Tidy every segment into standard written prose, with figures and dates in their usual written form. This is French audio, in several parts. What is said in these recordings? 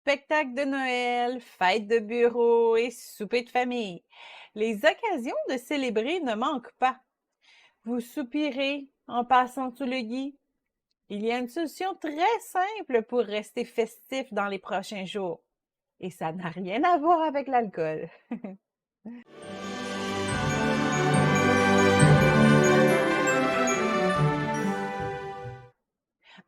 spectacles de Noël, fêtes de bureau et soupers de famille. Les occasions de célébrer ne manquent pas. Vous soupirez en passant sous le gui. Il y a une solution très simple pour rester festif dans les prochains jours. Et ça n'a rien à voir avec l'alcool.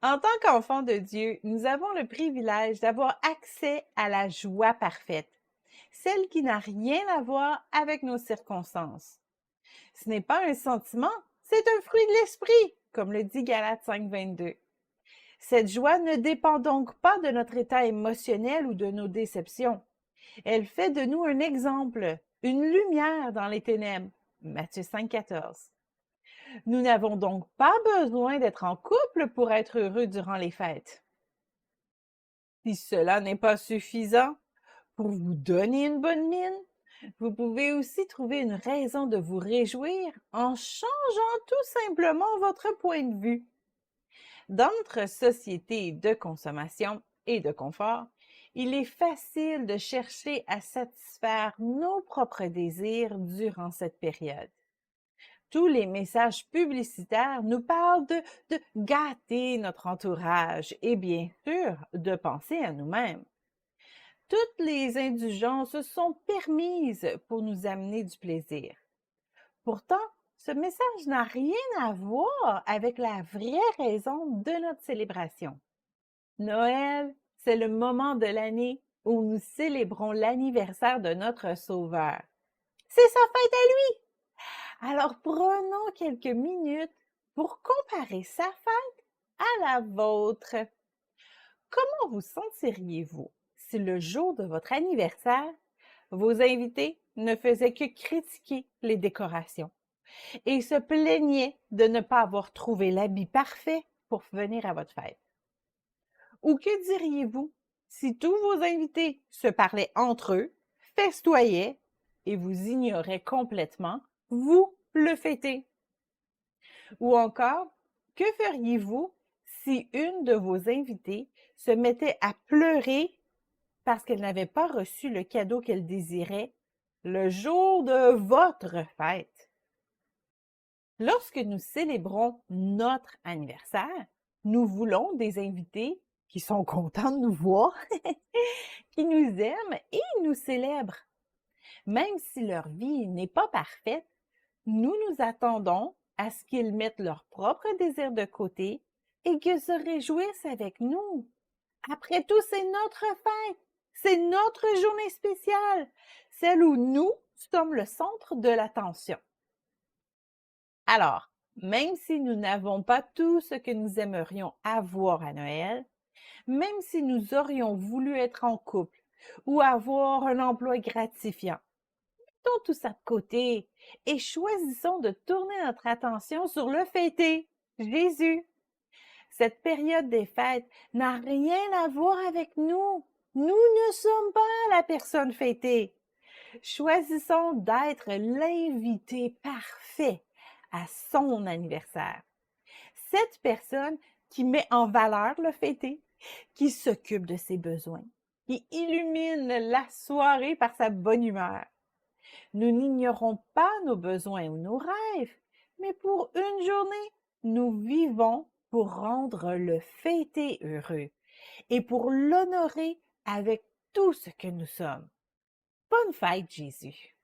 En tant qu'enfants de Dieu, nous avons le privilège d'avoir accès à la joie parfaite, celle qui n'a rien à voir avec nos circonstances. Ce n'est pas un sentiment, c'est un fruit de l'esprit, comme le dit Galates 5,22. Cette joie ne dépend donc pas de notre état émotionnel ou de nos déceptions. Elle fait de nous un exemple, une lumière dans les ténèbres. Matthieu 5,14. Nous n'avons donc pas besoin d'être en couple pour être heureux durant les fêtes. Si cela n'est pas suffisant, pour vous donner une bonne mine, vous pouvez aussi trouver une raison de vous réjouir en changeant tout simplement votre point de vue. Dans notre société de consommation et de confort, il est facile de chercher à satisfaire nos propres désirs durant cette période. Tous les messages publicitaires nous parlent de gâter notre entourage et bien sûr de penser à nous-mêmes. Toutes les indulgences sont permises pour nous amener du plaisir. Pourtant, ce message n'a rien à voir avec la vraie raison de notre célébration. Noël, c'est le moment de l'année où nous célébrons l'anniversaire de notre Sauveur. C'est sa fête à lui! Alors prenons quelques minutes pour comparer sa fête à la vôtre. Comment vous sentiriez-vous si le jour de votre anniversaire, vos invités ne faisaient que critiquer les décorations et se plaignaient de ne pas avoir trouvé l'habit parfait pour venir à votre fête? Ou que diriez-vous si tous vos invités se parlaient entre eux, festoyaient et vous ignoraient complètement, vous le fêtez? Ou encore, que feriez-vous si une de vos invitées se mettait à pleurer parce qu'elle n'avait pas reçu le cadeau qu'elle désirait le jour de votre fête? Lorsque nous célébrons notre anniversaire, nous voulons des invités qui sont contents de nous voir, qui nous aiment et nous célèbrent. Même si leur vie n'est pas parfaite, nous nous attendons à ce qu'ils mettent leurs propres désirs de côté et qu'ils se réjouissent avec nous. Après tout, c'est notre fête, c'est notre journée spéciale, celle où nous sommes le centre de l'attention. Alors, même si nous n'avons pas tout ce que nous aimerions avoir à Noël, même si nous aurions voulu être en couple ou avoir un emploi gratifiant, mettons tout ça de côté et choisissons de tourner notre attention sur le fêté, Jésus. Cette période des fêtes n'a rien à voir avec nous. Nous ne sommes pas la personne fêtée. Choisissons d'être l'invité parfait à son anniversaire. Cette personne qui met en valeur le fêté, qui s'occupe de ses besoins, qui illumine la soirée par sa bonne humeur. Nous n'ignorons pas nos besoins ou nos rêves, mais pour une journée, nous vivons pour rendre le fêté heureux et pour l'honorer avec tout ce que nous sommes. Bonne fête, Jésus!